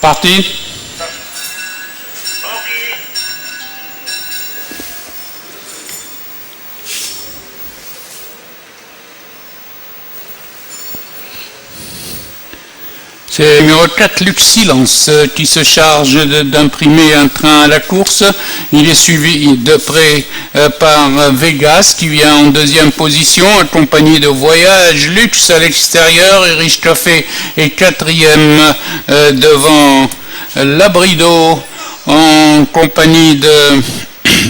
Parti. C'est numéro 4, Luc Silence, qui se charge d'imprimer un train à la course. Il est suivi de près par Vegas, qui vient en deuxième position, accompagné de Voyage Luxe à l'extérieur. Irish Café est quatrième devant Labrido, en compagnie de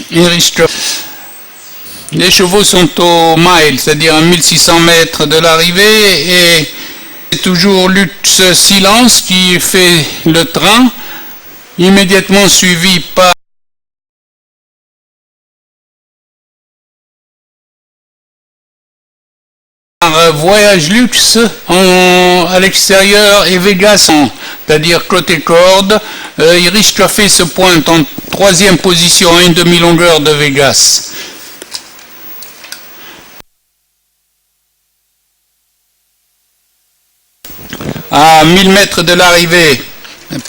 Irish Café. Les chevaux sont au mile, c'est-à-dire à 1600 mètres de l'arrivée, et c'est toujours Luxe Silence qui fait le train, immédiatement suivi par Voyage Luxe à l'extérieur et Vegas, c'est-à-dire côté corde. Irish Café se pointe en troisième position à une demi-longueur de Vegas. À 1000 mètres de l'arrivée,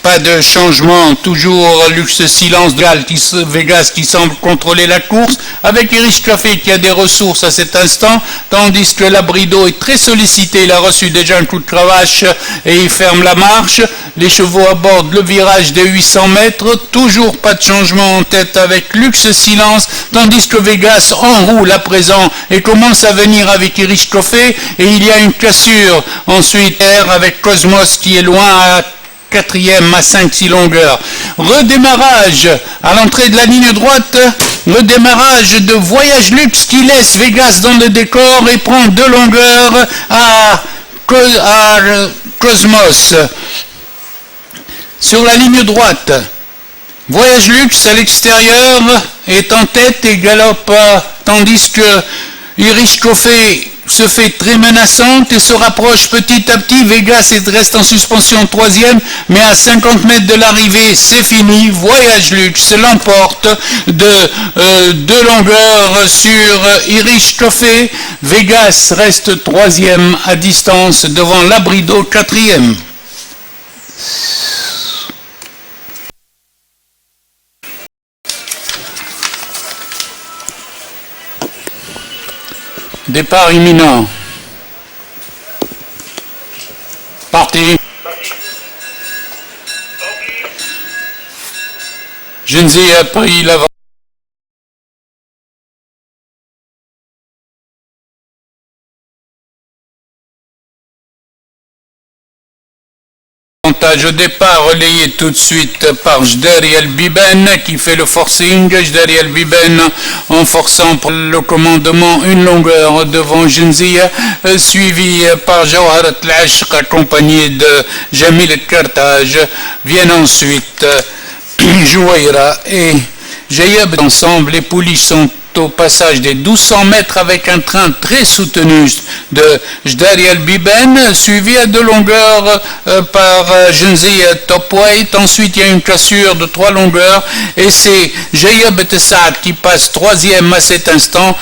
pas de changement, toujours Luxe Silence de Vegas qui semble contrôler la course, avec Irish Café qui a des ressources à cet instant, tandis que Labrido est très sollicité, il a reçu déjà un coup de cravache et il ferme la marche. Les chevaux abordent le virage des 800 mètres, toujours pas de changement en tête avec Luxe Silence, tandis que Vegas enroule à présent et commence à venir avec Irish Café, et il y a une cassure ensuite avec Cosmos qui est loin à quatrième à 5-6 longueurs. Redémarrage à l'entrée de la ligne droite, redémarrage de Voyage Luxe qui laisse Vegas dans le décor et prend 2 longueurs à Cosmos. Sur la ligne droite, Voyage Luxe à l'extérieur est en tête et galope, tandis que Irish Café se fait très menaçante et se rapproche petit à petit. Vegas reste en suspension troisième, mais à 50 mètres de l'arrivée, c'est fini. Voyage Luxe l'emporte de 2 longueurs sur Irish Café. Vegas reste troisième à distance devant Labrido quatrième. Départ imminent. Parti. Genzi a pris l'avant. Au départ, relayé tout de suite par Jderi El Biben qui fait le forcing. Jderi El Biben en forçant pour le commandement une longueur devant Genzia, suivi par Jawharat Al-Ashq accompagné de Jamil Kartaj. Viennent ensuite Jouaira et Jayab. Ensemble, les pouliches sont au passage des 1200 mètres avec un train très soutenu de Jderi El Biben, suivi à 2 longueurs par Genzi Top Weight. Ensuite, il y a une cassure de 3 longueurs et c'est Jayab Saad qui passe troisième à cet instant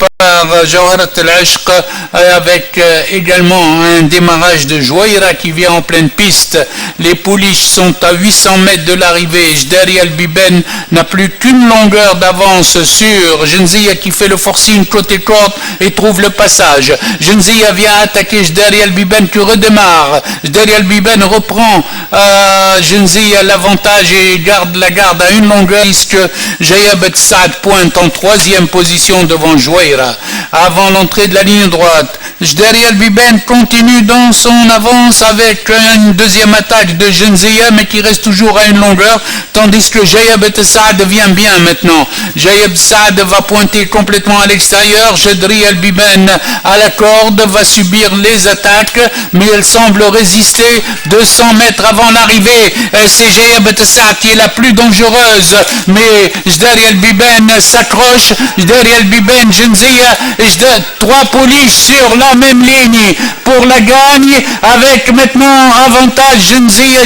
par Jawharat Al-Ashq, avec également un démarrage de Jouaira qui vient en pleine piste. Les pouliches sont à 800 mètres de l'arrivée. Jderi El Biben n'a plus qu'une longueur d'avance sur Genzia qui fait le forcing côté corde et trouve le passage. Genzia vient attaquer Jderi El Biben qui redémarre. Jderi El Biben reprend Genzia l'avantage et garde la garde à une longueur, puisque Jayab Saad pointe en troisième position devant Jouaira. Avant l'entrée de la ligne droite, Jderi El Biben continue dans son avance avec une deuxième attaque de Genzia, mais qui reste toujours à une longueur, tandis que Jayab Saad vient bien maintenant. Jayab Saad va pointer complètement à l'extérieur. Jderi El Biben à la corde va subir les attaques, mais elle semble résister. 200 mètres avant l'arrivée, c'est Jayab Saad qui est la plus dangereuse, mais Jderi El Biben s'accroche. Jderi El Biben, Genzia, 3 pouliches sur la même ligne pour la gagne, avec maintenant avantage Genzia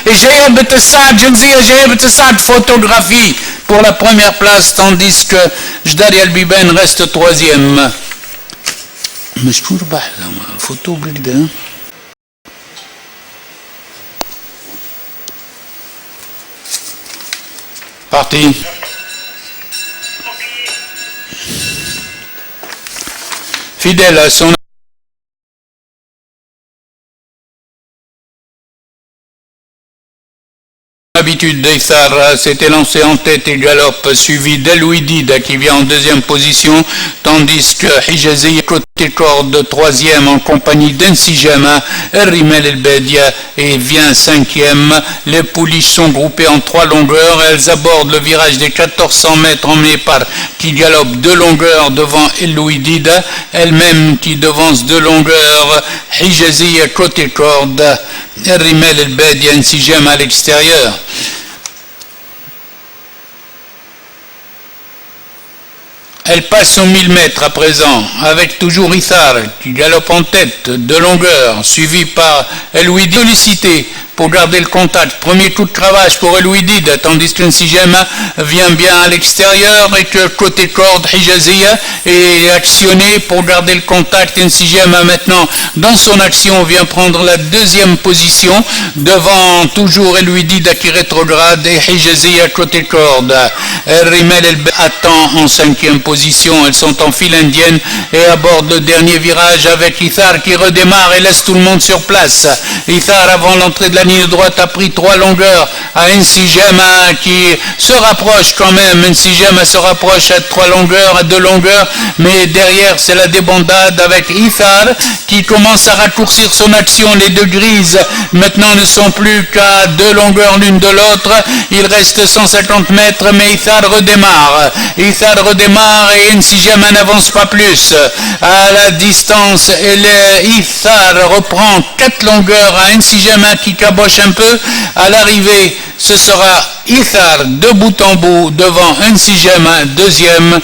et Jayab Saad. Genzia, Jayab Saad photographie pour la première place, tandis que Jderi El Biben reste troisième. مشكور بحث فوتو بالكدا. Parti. Fidèle à son habitude, d'Ithar s'était lancé en tête et galope, suivi d'El-Ouidid qui vient en deuxième position, tandis que Hijazi côté corde troisième en compagnie d'Ensijama, Rimel El-Bedia et vient cinquième. Les pouliches sont groupées en trois longueurs, elles abordent le virage des 1400 mètres emmenées par qui galope deux longueurs devant El-Ouidid, elle-même qui devance deux longueurs Hijazi côté corde, Rimel El-Bedia, Ensijama à l'extérieur. Elle passe aux 1000 mètres à présent, avec toujours Ithar qui galope en tête de longueur, suivi par El-Ouidid sollicité pour garder le contact. Premier coup de cravache pour El-Ouidid, tandis qu'Ensijama vient bien à l'extérieur et que côté corde, Hijaziya est actionné pour garder le contact. Ensijama maintenant, dans son action, vient prendre la deuxième position devant toujours El-Ouidid qui rétrograde et Hijaziya côté corde. Rimel El attend en cinquième position. Elles sont en file indienne et abordent le dernier virage avec Ithar qui redémarre et laisse tout le monde sur place. Ithar, avant l'entrée de la ligne droite, a pris trois longueurs à Ensijama qui se rapproche quand même. Ensijama se rapproche à trois longueurs, à deux longueurs, mais derrière c'est la débandade avec Ithar qui commence à raccourcir son action. Les deux grises maintenant ne sont plus qu'à deux longueurs l'une de l'autre. Il reste 150 mètres, mais Ithar redémarre. Ithar redémarre et Ensijama n'avance pas plus. À la distance, Ithar reprend 4 longueurs à Ensijama qui caboche un peu. À l'arrivée, ce sera Ithar de bout en bout devant Ensijama, deuxième,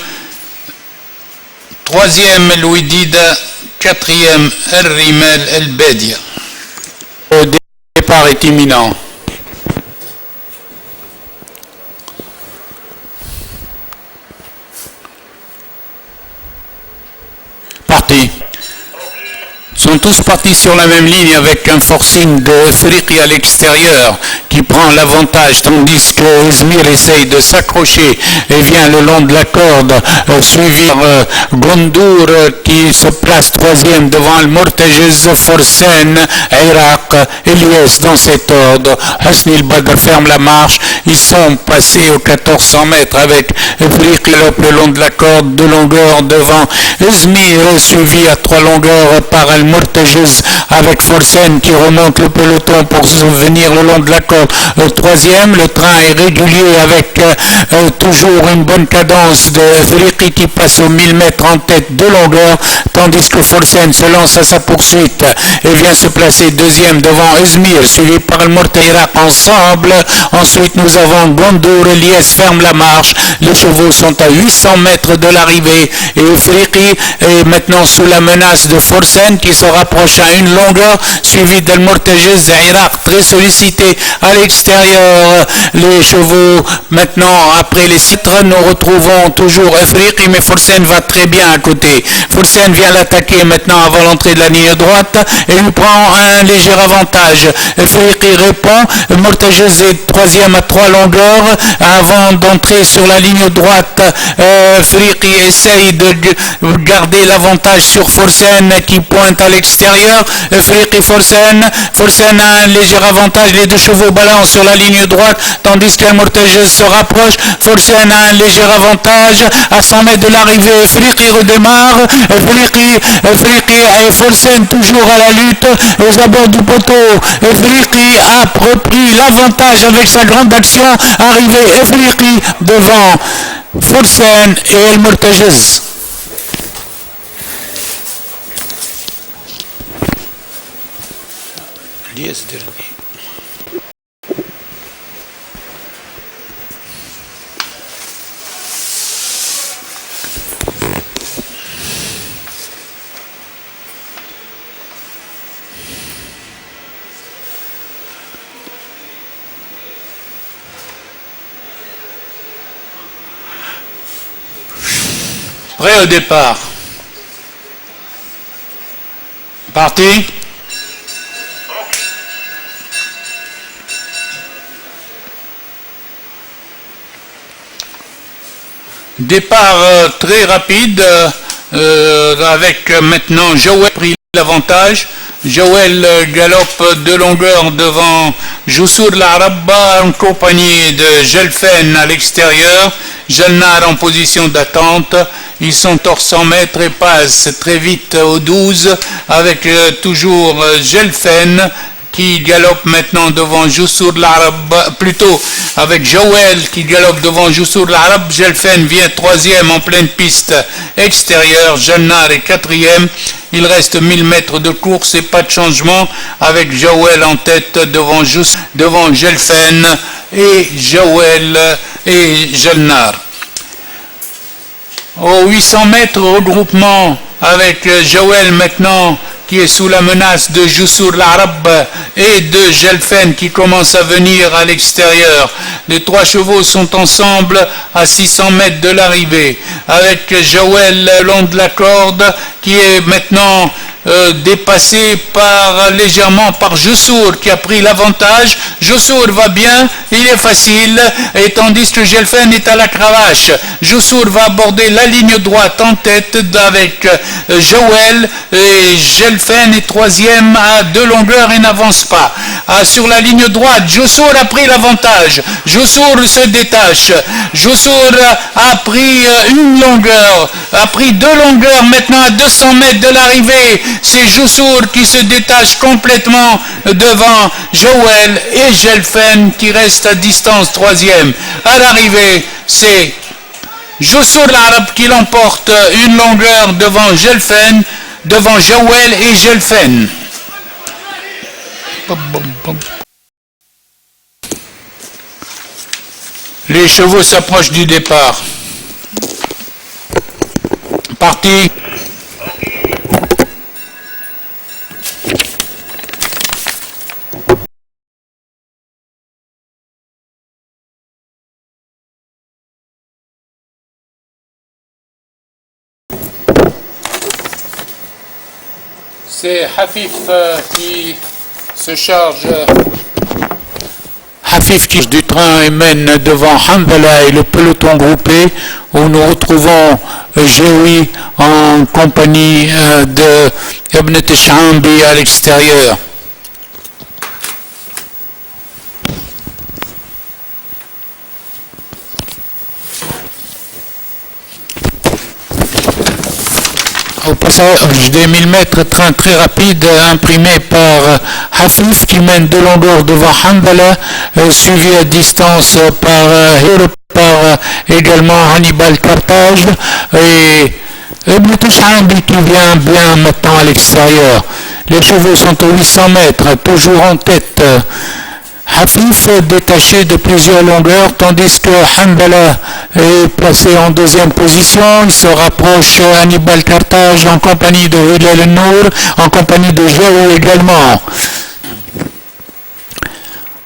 troisième El-Ouidid, quatrième Rimel El-Bedia. Le départ est imminent. Parti. Sont tous partis sur la même ligne avec un forcing de Friqi à l'extérieur qui prend l'avantage, tandis que Izmir essaye de s'accrocher et vient le long de la corde, suivi par Gondour qui se place troisième devant Al-Murtajez, Forsen, Iraq, Elias dans cet ordre. Hasni El-Badr ferme la marche. Ils sont passés aux 1400 mètres avec Friqi le long de la corde, de longueur devant Izmir, suivi à trois longueurs par Al-Murtajez avec Forsen qui remonte le peloton pour venir le long de la corde. Troisième, le train est régulier avec toujours une bonne cadence de Friqi qui passe aux 1000 mètres en tête de longueur, tandis que Forsen se lance à sa poursuite et vient se placer deuxième devant Izmir, suivi par Al-Murtajez ensemble. Ensuite, nous avons Gondour, Elias ferme la marche. Les chevaux sont à 800 mètres de l'arrivée et Friqi est maintenant sous la menace de Forsen qui se rapproche à une longueur, suivi d'Al-Murtajez, Iraq très sollicité à l'extérieur. Les chevaux maintenant, après les 7 nous retrouvons toujours Friqi, mais Forsen va très bien à côté. Forsen vient l'attaquer maintenant avant l'entrée de la ligne droite et lui prend un léger avantage. Friqi répond. Murtajez est troisième à 3 longueurs avant d'entrer sur la ligne droite. Friqi essaye de garder l'avantage sur Forsen qui pointe à l'extérieur. Friqi, Forsen a un léger avantage. Les deux chevaux balancent sur la ligne droite tandis qu'Al-Murtajez se rapproche. Forsen a un léger avantage à 100 mètres de l'arrivée. Friqi redémarre. Friqi et Forsen toujours à la lutte aux abords du poteau. Friqi a repris l'avantage avec sa grande action. Arrivé Friqi devant Forsen et Al-Murtajez. Prêt au départ. Parti. Départ très rapide avec maintenant Joël pris l'avantage. Joël galope de longueur devant Jussour l'Arabba en compagnie de Jelfen à l'extérieur. Jalnar en position d'attente. Ils sont hors 100 mètres et passent très vite au 12 avec toujours Jelfen qui galope maintenant devant Jussour l'Arab, plutôt avec Joël qui galope devant Jussour l'Arab. Jelfen vient troisième en pleine piste extérieure, Jalnar est quatrième. Il reste 1000 mètres de course et pas de changement avec Joël en tête devant Jelfen et Joël et Jalnar. Aux 800 mètres, regroupement avec Joël maintenant qui est sous la menace de Jussour l'Arab et de Jelfen qui commence à venir à l'extérieur. Les trois chevaux sont ensemble à 600 mètres de l'arrivée avec Joël le long de la corde qui est maintenant dépassé légèrement par Jussour qui a pris l'avantage. Jussour va bien, il est facile, et tandis que Jelfen est à la cravache. Jussour va aborder la ligne droite en tête avec Joël et Jelfen est troisième à 2 longueurs et n'avance pas. Sur la ligne droite, Jussour a pris l'avantage. Jussour se détache. Jussour a pris une longueur, a pris 2 longueurs maintenant à 200 mètres de l'arrivée. C'est Jussour qui se détache complètement devant Joël et Jelfen qui reste à distance troisième. À l'arrivée, c'est Jussour l'Arab qui l'emporte une longueur devant Jelfen, devant Joël et Jelfen. Les chevaux s'approchent du départ. Parti. C'est Hafif qui se charge. Hafif qui du train et mène devant Hanbala et le peloton groupé où nous retrouvons Jewi en compagnie de Ibn Tishambi à l'extérieur. Au passage des 1000 mètres, train très rapide imprimé par Hafif qui mène de longueur devant Hanbala, suivi à distance par également Hannibal Carthage et Ibn Tishambi qui vient bien maintenant à l'extérieur. Les chevaux sont aux 800 mètres, toujours en tête. Hafif détaché de plusieurs longueurs, tandis que Hanbala est placé en deuxième position. Il se rapproche Hannibal Carthage en compagnie de Hilal el-Nour, en compagnie de Joe également.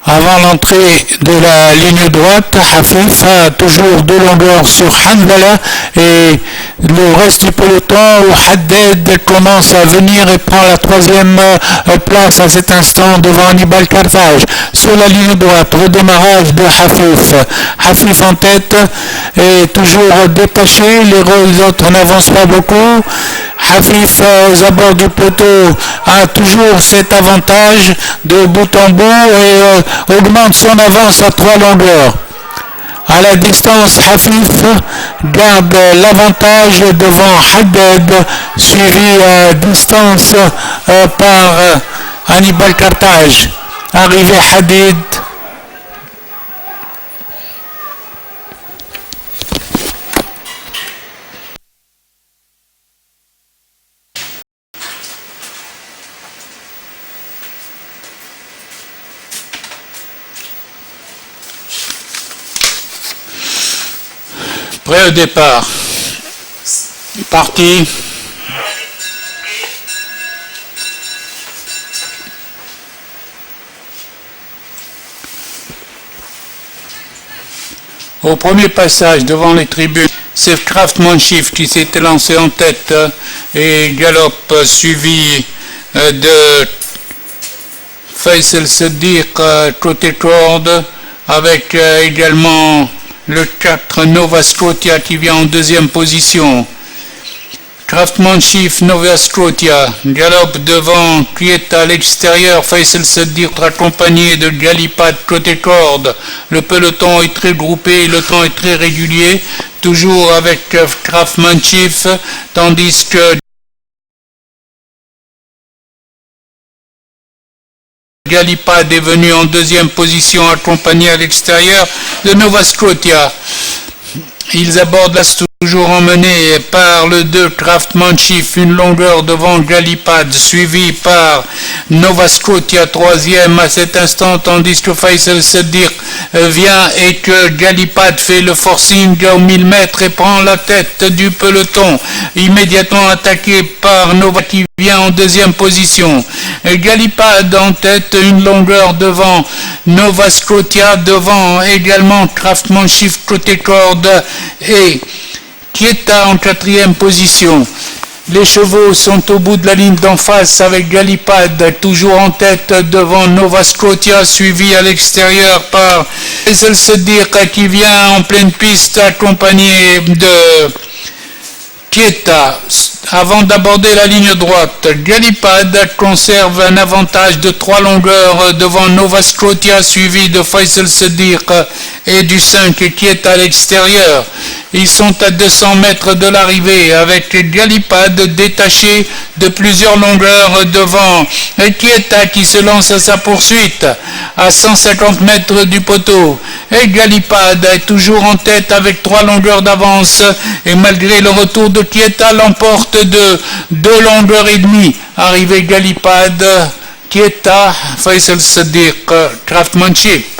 Avant l'entrée de la ligne droite, Hafif a toujours 2 longueurs sur Hanbala et le reste du peloton où Haddad commence à venir et prend la 3e place à cet instant devant Hannibal Carthage. Sur la ligne droite, redémarrage de Hafif. Hafif en tête est toujours détaché, les autres n'avancent pas beaucoup. Hafif aux abords du poteau a toujours cet avantage de bout en bout et augmente son avance à 3 longueurs. À la distance, Hafif garde l'avantage devant Haddad, suivi à distance par Hannibal Carthage. Arrivé Hadid. Prêt au départ. Parti. Au premier passage devant les tribunes, c'est Craftsmanship qui s'était lancé en tête et galope suivi de Faisal Siddiq côté corde avec également Le 4, Nova Scotia qui vient en deuxième position. Craftsmanship, Nova Scotia, galope devant, qui est à l'extérieur, Faisal Saddiq accompagné de Galipad côté corde. Le peloton est très groupé, le temps est très régulier, toujours avec Craftsmanship, tandis que Galipad est venu en deuxième position accompagné à l'extérieur de Nova Scotia. Ils abordent la toujours emmené par le 2 Craftsmanship, une longueur devant Galipad, suivi par Nova Scotia, troisième à cet instant, tandis que Faisal Saddiq vient et que Galipad fait le forcing aux 1000 mètres et prend la tête du peloton, immédiatement attaqué par Nova qui vient en deuxième position. Galipad en tête, une longueur devant Nova Scotia, devant également Craftsmanship côté corde et Kieta en quatrième position. Les chevaux sont au bout de la ligne d'en face avec Galipad toujours en tête devant Nova Scotia, suivi à l'extérieur par Faisal Saddiq qui vient en pleine piste accompagné de Kieta. Avant d'aborder la ligne droite, Galipad conserve un avantage de 3 longueurs devant Nova Scotia, suivi de Faisal Saddiq et du 5 qui est à l'extérieur. Ils sont à 200 mètres de l'arrivée avec Galipad détaché de plusieurs longueurs devant Kieta qui se lance à sa poursuite à 150 mètres du poteau. Et Galipad est toujours en tête avec 3 longueurs d'avance et malgré le retour de Kieta l'emporte de 2 longueurs et demie. Arrivé Galipad, Kieta, Faisal Saddiq, Craftsmanship.